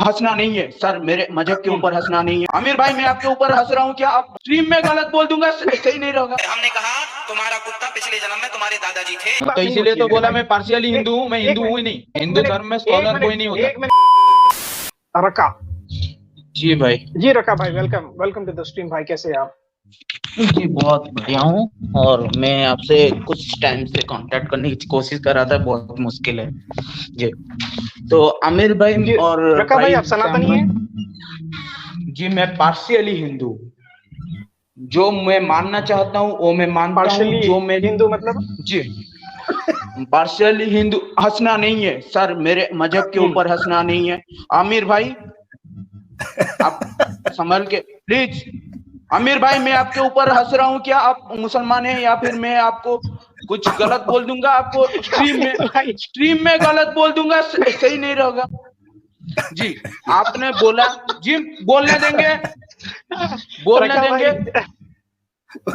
हंसना नहीं है सर, मेरे मजहब के ऊपर हंसना नहीं है। आमिर भाई मैं आपके ऊपर हंस रहा हूँ क्या? आप स्ट्रीम में गलत बोल दूंगा, सही नहीं रहेगा। हमने कहा तुम्हारा कुत्ता पिछले जन्म में तुम्हारे दादाजी थे। तो इसीलिए तो बोला मैं पार्शियली हिंदू हूँ, मैं हिंदू हूँ ही नहीं, हिंदू धर्म में स्कॉलर कोई नहीं होता। रका जी भाई। जी रका भाई, welcome welcome to the stream भाई, कैसे हैं आप? जी बहुत बढ़िया हूँ, और मैं आपसे कुछ टाइम से कांटेक्ट करने की कोशिश कर रहा था, बहुत मुश्किल है जी। तो आमिर भाई और रका भाई, आप सनातनी हैं? जी मैं पार्शियली हिंदू, जो मैं मानना चाहता हूँ वो मैं मानता हूँ, जो मैं हिंदू मतलब जी पार्शियली हिंदू। हंसना नहीं है सर, मेरे मजहब के ऊपर हंसना नहीं है। आमिर भाई आप संभल के प्लीज। आमिर भाई मैं आपके ऊपर हंस रहा हूँ क्या? आप मुसलमान हैं या फिर मैं आपको कुछ गलत बोल दूंगा, आपको स्ट्रीम में गलत बोल दूंगा, सही नहीं रहेगा जी। आपने बोला जी, बोलने देंगे, बोलने देंगे,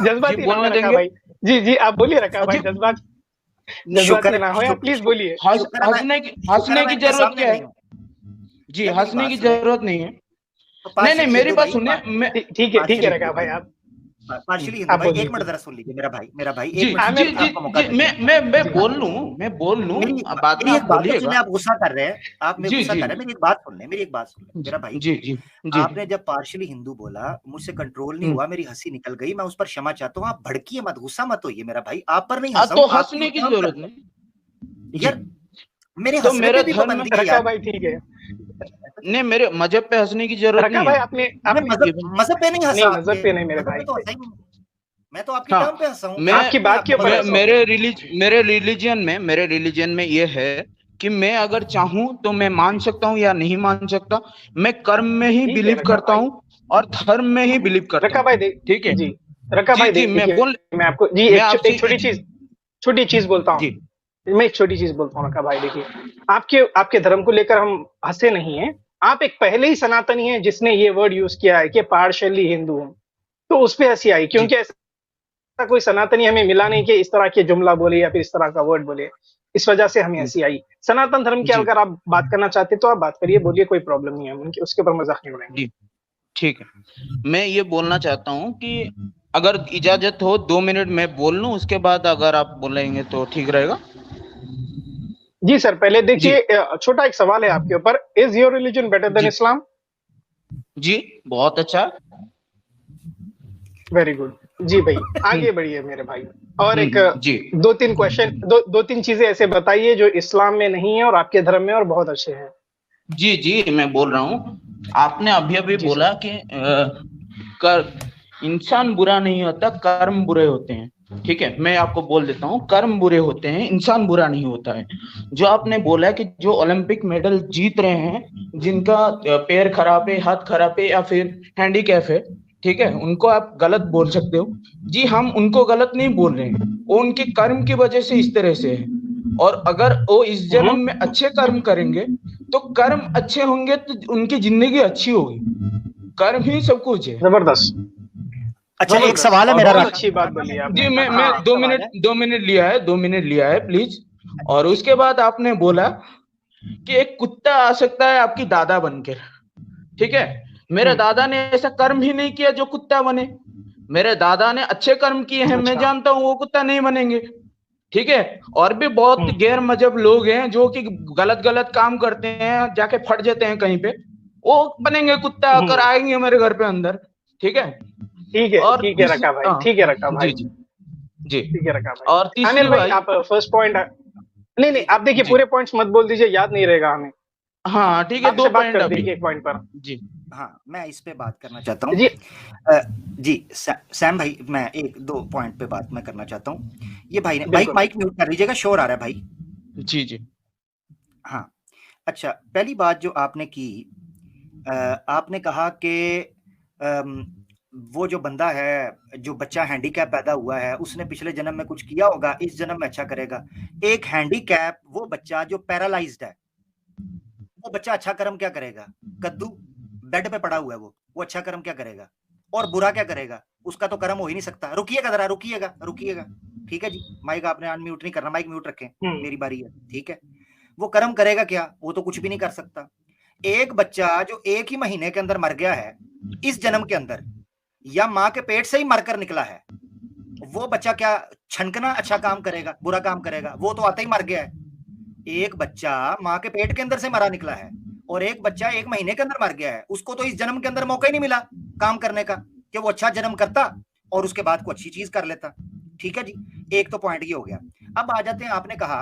जज्बाती बोलने देंगे भाई। जी जी आप बोलिए रका भाई, जज्बाती ना हो या प्लीज बोलिए। हंसने की जरूरत क्या है जी? हंसने की जरूरत नहीं है। नहीं नहीं मेरी बात सुनिए। ठीक है रका भाई, आप पार्शियली हिंदू भाई, एक मिनट जरा सुन लीजिए मेरा भाई जी जी मैं बोल लूं, बाद में आप बोलिएगा। आप गुस्सा कर रहे हैं, आप मेरे गुस्सा कर रहे हैं। मेरी एक बात सुन ले मेरा भाई। जी जी जी आपने जब पार्शियली हिंदू बोला, मुझसे कंट्रोल नहीं हुआ, मेरी हंसी निकल गई, मैं उस पर क्षमा चाहता हूँ। आप भड़किए मत, गुस्सा मत होइए मेरा भाई, आप पर नहीं हंसा तो हंसने की जरूरत नहीं यार, मेरे तो हंसने पे भी पाबंदी है रका भाई। ठीक है, नहीं मेरे मजहब पे हंसने की जरूरत नहीं है। आपने मजहब पे नहीं हंसा, मजहब पे नहीं मेरे भाई, मैं तो आपकी टर्म पे हंसा हूं। मैं आपकी बात के ऊपर मेरे रिलीजन में ये है कि मैं अगर चाहूं तो मैं मान सकता हूं या नहीं मान सकता। मैं कर्म में ही बिलीव करता हूं और धर्म में ही बिलीव करता हूं। ठीक है जी रका भाई, मैं आपको जी एक छोटी चीज बोलता हूँ। मैं एक छोटी चीज बोलता हूँ रका भाई, देखिए आपके धर्म को लेकर हम हंसे नहीं है। आप एक पहले ही सनातनी हैं जिसने ये वर्ड यूज किया है कि पार्शियली हिंदू हूं, तो उस पे हंसी आई, क्योंकि ऐसा कोई सनातनी हमें मिला नहीं कि इस तरह के जुमला बोले या फिर इस तरह का वर्ड बोले। इस वजह से हमें हंसी आई। सनातन धर्म की अगर आप बात करना चाहते तो आप बात करिए, बोलिए, कोई प्रॉब्लम नहीं है, उनके उसके ऊपर मजाक नहीं उड़ाएंगे। ठीक है, मैं ये बोलना चाहता हूँ कि अगर इजाजत हो 2 मिनट मैं बोल लूं, उसके बाद अगर आप बोलेंगे तो ठीक रहेगा। जी सर, पहले देखिए छोटा एक सवाल है आपके ऊपर, is your religion better than Islam? जी बहुत अच्छा, वेरी गुड। जी भाई आगे बढ़िए मेरे भाई, और एक दो तीन क्वेश्चन, दो तीन चीजें ऐसे बताइए जो इस्लाम में नहीं है और आपके धर्म में और बहुत अच्छे हैं। जी जी मैं बोल रहा हूँ। आपने अभी बोला कि इंसान बुरा नहीं होता, कर्म बुरे होते हैं। ठीक है, मैं आपको बोल देता हूँ, कर्म बुरे होते हैं, इंसान बुरा नहीं होता है। जो आपने बोला कि जो ओलंपिक मेडल जीत रहे हैं, जिनका पैर खराब है, हाथ खराब है या फिर हैंडीकैप है, ठीक है, उनको आप गलत बोल सकते हो। जी हम उनको गलत नहीं बोल रहे हैं, वो उनके कर्म की वजह से इस तरह से है। और अगर वो इस जन्म में अच्छे कर्म करेंगे तो कर्म अच्छे होंगे तो उनकी जिंदगी अच्छी होगी। कर्म ही सब कुछ है। जबरदस्त। अच्छा एक सवाल है मेरा, अच्छी बात बोली आपने। जी मैं 2 मिनट लिया है प्लीज। और उसके बाद आपने बोला कि एक कुत्ता आ सकता है आपकी दादा बनकर। ठीक है, मेरे दादा ने ऐसा कर्म ही नहीं किया जो कुत्ता बने। मेरे दादा ने अच्छे कर्म किए हैं, मैं जानता हूं वो कुत्ता नहीं बनेंगे। ठीक है, और भी बहुत गैर मजहब लोग हैं जो कि गलत काम करते हैं, जाके फट जाते हैं कहीं पे, वो बनेंगे कुत्ता, आकर आएंगे मेरे घर पे अंदर। ठीक है, ठीक है रखा भाई, ठीक है रखा भाई, जी ठीक है रखा भाई। और तीसरी अनिल भाई आप फर्स्ट पॉइंट, नहीं आप देखिए पूरे पॉइंट्स मत बोल दीजिए, याद नहीं रहेगा हमें। हाँ ठीक है, 2 पॉइंट अभी एक पॉइंट पर। जी हाँ, मैं इस पे बात करना चाहता हूँ जी सैम भाई, मैं 1-2 पॉइंट पे बात मैं करना चाहता हूँ। ये भाई ने माइक म्यूट कर लीजिएगा, शोर आ रहा है भाई। जी हाँ अच्छा, पहली बात जो आपने की, आपने कहा कि वो जो बंदा है, जो बच्चा हैंडीकैप पैदा हुआ है, उसने पिछले जन्म में कुछ किया होगा, इस जन्म में अच्छा करेगा। एक हैंडीकैप वो बच्चा जो पैरालाइज्ड है, वो बच्चा अच्छा कर्म क्या करेगा? कद्दू बेड पे पड़ा हुआ है, वो अच्छा कर्म क्या करेगा? और बुरा क्या करेगा? उसका तो कर्म हो ही नहीं सकता। रुकिएगा जरा, रुकिएगा। ठीक है जी, माइक आपने अनम्यूट नहीं करना, माइक म्यूट रखें, मेरी बारी है। ठीक है, वो कर्म करेगा क्या? वो तो कुछ भी नहीं कर सकता। एक बच्चा जो 1 ही महीने के अंदर मर गया है इस जन्म के अंदर, या माँ के पेट से ही मरकर निकला है, वो बच्चा क्या छनकना अच्छा काम करेगा, बुरा काम करेगा? वो तो आते ही मर गया है। एक बच्चा माँ के पेट के अंदर से मरा निकला है और एक बच्चा 1 महीने के अंदर मर गया है, उसको तो इस जन्म के अंदर मौका ही नहीं मिला काम करने का कि वो अच्छा जन्म करता और उसके बाद को अच्छी चीज कर लेता। ठीक है जी, एक तो पॉइंट ये हो गया। अब आ जाते हैं, आपने कहा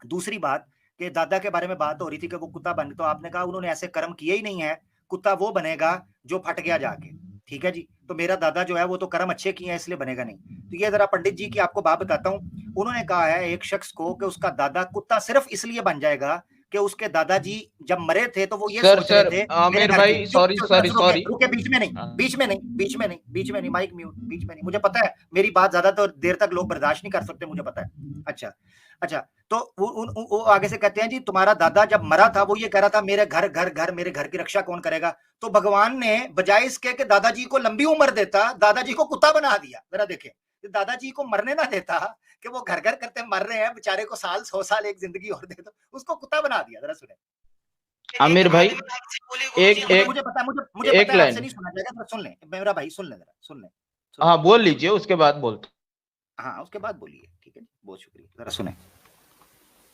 दूसरी बात कि दादा के बारे में बात हो रही थी कि वो कुत्ता बन, तो आपने कहा उन्होंने ऐसे कर्म किए ही नहीं है, कुत्ता वो बनेगा जो फट गया जाके। ठीक है जी, तो मेरा दादा जो है वो तो कर्म अच्छे किए हैं इसलिए बनेगा नहीं। तो ये जरा पंडित जी की आपको बात बताता हूँ। उन्होंने कहा है एक शख्स को कि उसका दादा कुत्ता सिर्फ इसलिए बन जाएगा कि उसके दादाजी जब मरे थे तो वो ये सोच रहे थे आमिर भाई, सॉरी रुके, बीच में नहीं, माइक म्यूट, बीच में नहीं। मुझे पता है मेरी बात ज्यादा तो देर तक लोग बर्दाश्त नहीं कर सकते, मुझे पता है। अच्छा, तो वो आगे से कहते हैं जी तुम्हारा दादा जब मरा था वो ये कह रहा था मेरे घर मेरे घर की रक्षा कौन करेगा? तो भगवान ने बजाय इसके कि दादाजी को लंबी उम्र देता, दादाजी को कुत्ता बना दिया। जरा देखें, दादाजी को मरने ना देता कि वो घर करते मर रहे हैं बेचारे को, 100 साल एक जिंदगी और दे दो, उसको कुत्ता बना दिया। जरा सुने आमिर भाई, एक मुझे पता है आपसे नहीं सुना जाएगा, सुन ले मेरा भाई, सुन ले। हाँ बोल लीजिए, उसके बाद बोलते। हाँ उसके बाद बोलिए, ठीक है, बहुत शुक्रिया। जरा सुने।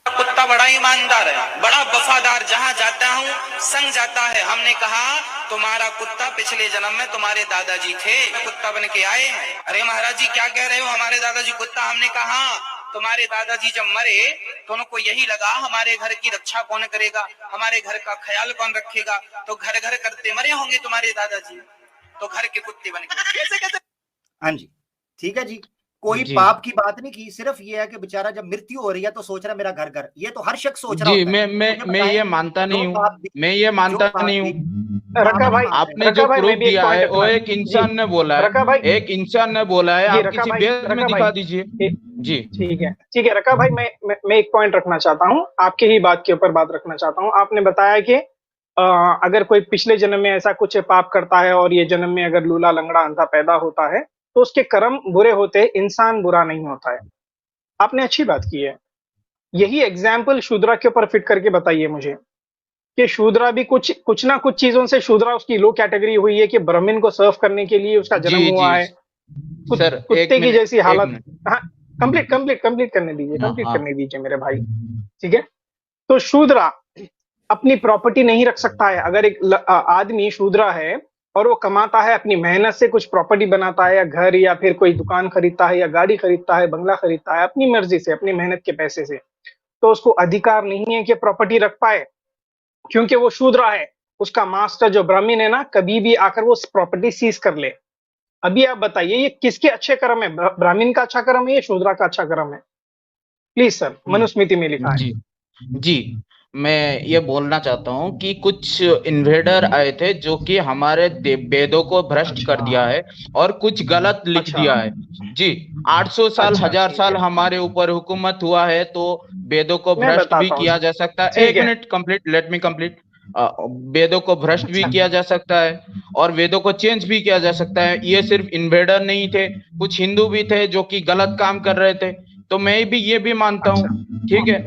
कुत्ता बड़ा ईमानदार है, बड़ा वफादार, जहां जाता हूँ संग जाता है। हमने कहा तुम्हारा कुत्ता पिछले जन्म में तुम्हारे दादाजी थे, कुत्ता बन के आए हैं। अरे महाराज जी क्या कह रहे हो, हमारे दादाजी कुत्ता? हमने कहा तुम्हारे दादाजी जब मरे तो उनको यही लगा हमारे घर की रक्षा कौन करेगा, हमारे घर का ख्याल कौन रखेगा, तो घर करते मरे होंगे तुम्हारे दादाजी, तो घर के कुत्ते बन गए। कैसे? हाँ जी, ठीक है जी, कोई पाप की बात नहीं की, सिर्फ ये है कि बेचारा जब मृत्यु हो रही है तो सोच रहा है मेरा घर। ये तो हर शख्स सोच रहा होता है। मैं ये मानता नहीं हूँ, रका भाई, आपने जो प्रूफ दिया है वो एक इंसान ने बोला है, एक इंसान ने बोला है, आप किसी वेद में दिखा दीजिए। जी ठीक है रका भाई, मैं एक पॉइंट रखना चाहता हूँ, आपके ही बात के ऊपर बात रखना चाहता हूँ। आपने बताया कि अगर कोई पिछले जन्म में ऐसा कुछ पाप करता है और ये जन्म में अगर लूला लंगड़ा अंधा पैदा होता है तो उसके कर्म बुरे होते हैं, इंसान बुरा नहीं होता है। आपने अच्छी बात की है। यही एग्जाम्पल शूद्रा के ऊपर फिट करके बताइए मुझे कि शूद्रा भी कुछ ना कुछ चीजों से शूद्रा उसकी लो कैटेगरी हुई है कि ब्राह्मण को सर्व करने के लिए उसका जन्म हुआ है, कुत्ते की जैसी हालत। हाँ, कंप्लीट करने दीजिए मेरे भाई, ठीक है। तो शूद्रा अपनी प्रॉपर्टी नहीं रख सकता है। अगर एक आदमी शूद्रा है और वो कमाता है, अपनी मेहनत से कुछ प्रॉपर्टी बनाता है, या घर या फिर कोई दुकान खरीदता है, या गाड़ी खरीदता है, बंगला खरीदता है अपनी मर्जी से, अपनी मेहनत के पैसे से, तो उसको अधिकार नहीं है कि प्रॉपर्टी रख पाए, क्योंकि वो शूद्रा है। उसका मास्टर जो ब्राह्मण है ना, कभी भी आकर वो प्रॉपर्टी सीज कर ले। अभी आप बताइए ये किसके अच्छे कर्म है, ब्राह्मण का अच्छा कर्म है या शूद्रा का अच्छा कर्म है? प्लीज सर, मनुस्मृति में लिखा है। जी, मैं ये बोलना चाहता हूँ कि कुछ इन्वेडर आए थे जो कि हमारे वेदों को भ्रष्ट कर दिया है और कुछ गलत लिख दिया है। जी, 800 साल 1000 साल हमारे ऊपर हुकूमत हुआ है, तो वेदों को भ्रष्ट भी किया जा सकता है। एक minute complete, let me complete. वेदों को भ्रष्ट भी किया जा सकता है और वेदों को चेंज भी किया जा सकता है। ये सिर्फ इन्वेडर नहीं थे, कुछ हिंदू भी थे जो कि गलत काम कर रहे थे, तो मैं भी ये भी मानता हूँ, ठीक है।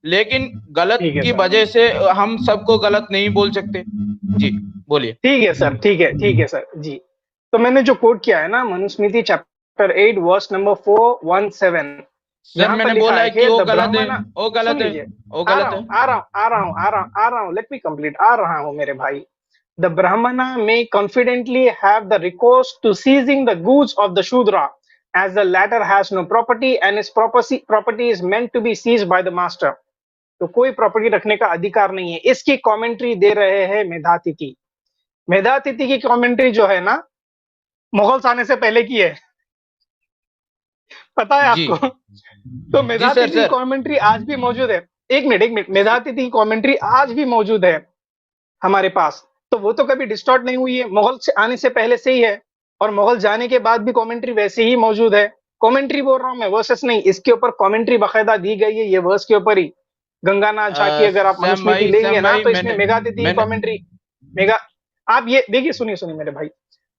लेकिन गलत की वजह से हम सबको गलत नहीं बोल सकते। जी बोलिए। ठीक है सर, ठीक है सर जी। तो मैंने जो कोट किया है ना, Manusmriti chapter 8 verse number 417, sir मैंने बोला है कि वो गलत है, वो गलत है, वो गलत है। आ रहा हूँ, लेट मी कंप्लीट, आ रहा हूँ मेरे भाई। The Brahmana may confidently have the recourse to seizing the goods of the Shudra, as the latter has no property and his property is meant to be seized by the master. तो कोई property रखने का अधिकार नहीं है। इसकी commentary दे रहे हैं मेधातिथि। मेधातिथि की कमेंट्री जो है ना, मुगल्स आने से पहले की है, पता है आपको? तो मेधातिथि की कमेंट्री आज भी मौजूद है। एक मिनट, मेधातिथि की कमेंट्री आज भी मौजूद है हमारे पास, तो वो तो कभी डिस्टॉर्ट नहीं हुई है। मुगल से आने से पहले से ही है और मुगल जाने के बाद भी कमेंट्री वैसे ही मौजूद है। कमेंट्री बोल रहा हूँ मैं, वर्सेस नहीं। इसके ऊपर कमेंट्री बाकायदा दी गई है, ये वर्स के ऊपर ही। गंगानाथ झा की अगर आप मनुस्मृति लेंगे ना, तो इसमें मेधातिथि की कमेंट्री आप ये देखिए, सुनिए मेरे भाई,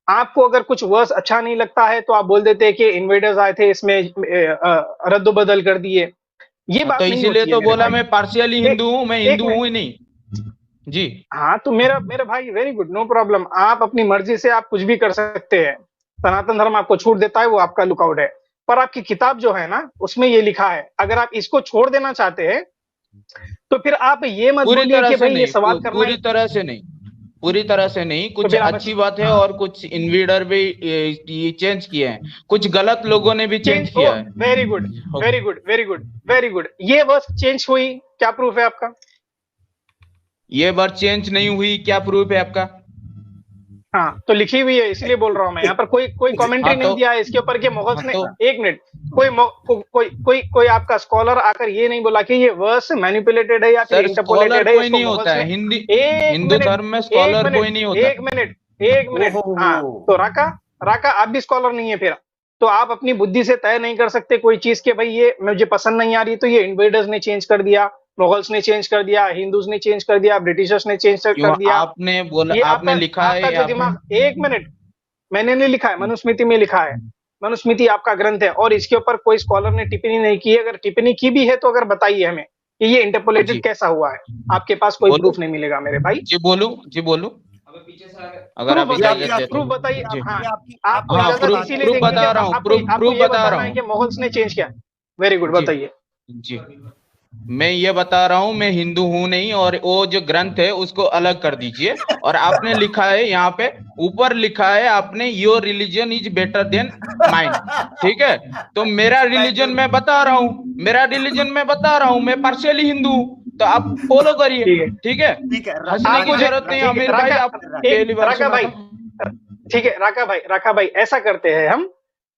आपको अगर कुछ वर्स अच्छा नहीं लगता है तो आप बोल देते हैं कि इन्वेडर्स आए थे, इसमें रद्द बदल कर दिए। ये बात तो नहीं इसीलिए तो बोला मैं पार्शियली हिंदू हूँ, मैं हिंदू हूँ ही नहीं। जी हाँ, तो मेरा भाई वेरी गुड, नो प्रॉब्लम। आप अपनी मर्जी से आप कुछ भी कर सकते हैं, सनातन धर्म आपको छूट देता है, वो आपका लुकआउट है। पर आपकी किताब जो है ना, उसमें ये लिखा है, अगर आप इसको छोड़ देना चाहते हैं तो फिर आप ये मत पूरी बोलिए तरह कि से भाई ये नहीं, सवाल करना पूरी है। तरह से नहीं, पूरी तरह से नहीं, तो कुछ फिर आप अच्छी बात है और कुछ इन्वीडर भी ये चेंज किए हैं, कुछ गलत लोगों ने भी चेंज ओ किया है। Very good, very good, very good, very good. ये वर्स चेंज हुई, क्या प्रूफ है आपका? ये बार चेंज नहीं हुई, क्या प्रूफ है आपका? हाँ, तो लिखी हुई है, इसलिए बोल रहा हूं मैं। यहाँ पर कोई कमेंट्री हाँ नहीं तो दिया है इसके ऊपर कि मुगल्स हाँ ने, तो एक मिनट, कोई आपका स्कॉलर आकर ये नहीं बोला कि ये वर्स मैनिपुलेटेड है या फिर सर, स्कॉलर इंटरपोलेटेड है, कोई इसको नहीं होता मुगल्स है, ने। एक हिंदू मिनट, धर्म में एक स्कॉलर कोई मिनट, नहीं होता। एक मिनट, एक मिनट। हाँ, तो राका आप भी स्कॉलर नहीं है फिर। तो आप अपनी बुद्धि से तय नहीं कर सकते कोई चीज के भाई ये मुझे पसंद नहीं आ रही, तो ये इन्वेडर्स ने चेंज कर दिया, मुगल्स ने चेंज कर दिया, हिंदूज ने चेंज कर दिया, ब्रिटिशर्स ने चेंज क्यों कर दिया। आपने बोला, ये आपने लिखा आपका है जो यहाँ पे? दिमाग, एक मिनट, मैंने नहीं लिखा है, मनुस्मृति में लिखा है। मनुस्मृति आपका ग्रंथ है और इसके ऊपर कोई स्कॉलर ने टिप्पणी नहीं की है। अगर टिप्पणी की भी है तो अगर बताइए हमें कि ये इंटरपोलेटेड जी कैसा हुआ है। आपके पास कोई बोलो, प्रूफ नहीं मिलेगा मेरे भाई। जी बोलू, जी बोलू, अगर प्रूफ आप बताइए, इजाजत दे तो। प्रूफ बताइए। जी हाँ, आपकी आपको हाँ, इजाजत प्रूफ इसीलिए प्रूफ देंगे कि बता रहा हूँ, आपको प्रूफ ये बता रहा बताना है हूँ। कि मुगल्स ने चेंज किया। वेरी गुड, जी बताइए। जी मैं ये बता रहा हूं, मैं हिंदू हूं नहीं, और वो जो ग्रंथ है उसको अलग कर दीजिए। और आपने लिखा है यहाँ पे, ऊपर लिखा है आपने, your religion is better than mine. ठीक है, तो मेरा रिलीजन मैं बता रहा हूँ, मेरा रिलीजन मैं बता रहा हूँ, मैं पार्शियली हिंदू हूँ, तो आप फॉलो करिए। ठीक है, ठीक है, ठीक है हंसने की जरूरत नहीं आमिर भाई, आप पहली बार राका सुना भाई, था। ठीक है राका भाई, ऐसा करते हैं हम,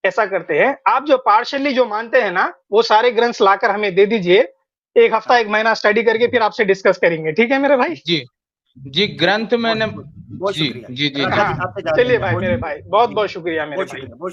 ऐसा करते हैं, आप जो पार्शियली जो मानते हैं ना, वो सारे ग्रंथ्स लाकर हमें दे दीजिए। एक हफ्ता एक महीना स्टडी करके फिर आपसे डिस्कस करेंगे, ठीक है मेरे भाई? जी जी ग्रंथ मैंने, बहुत जी शुक्रिया जी जी जी राका जी, हाँ, आपसे ज्यादा चलिए धन्यवाद। भाई, मेरे भाई बहुत बहुत शुक्रिया मेरे बहुत भाई। शुक्रिया, बहुत शुक्रिया।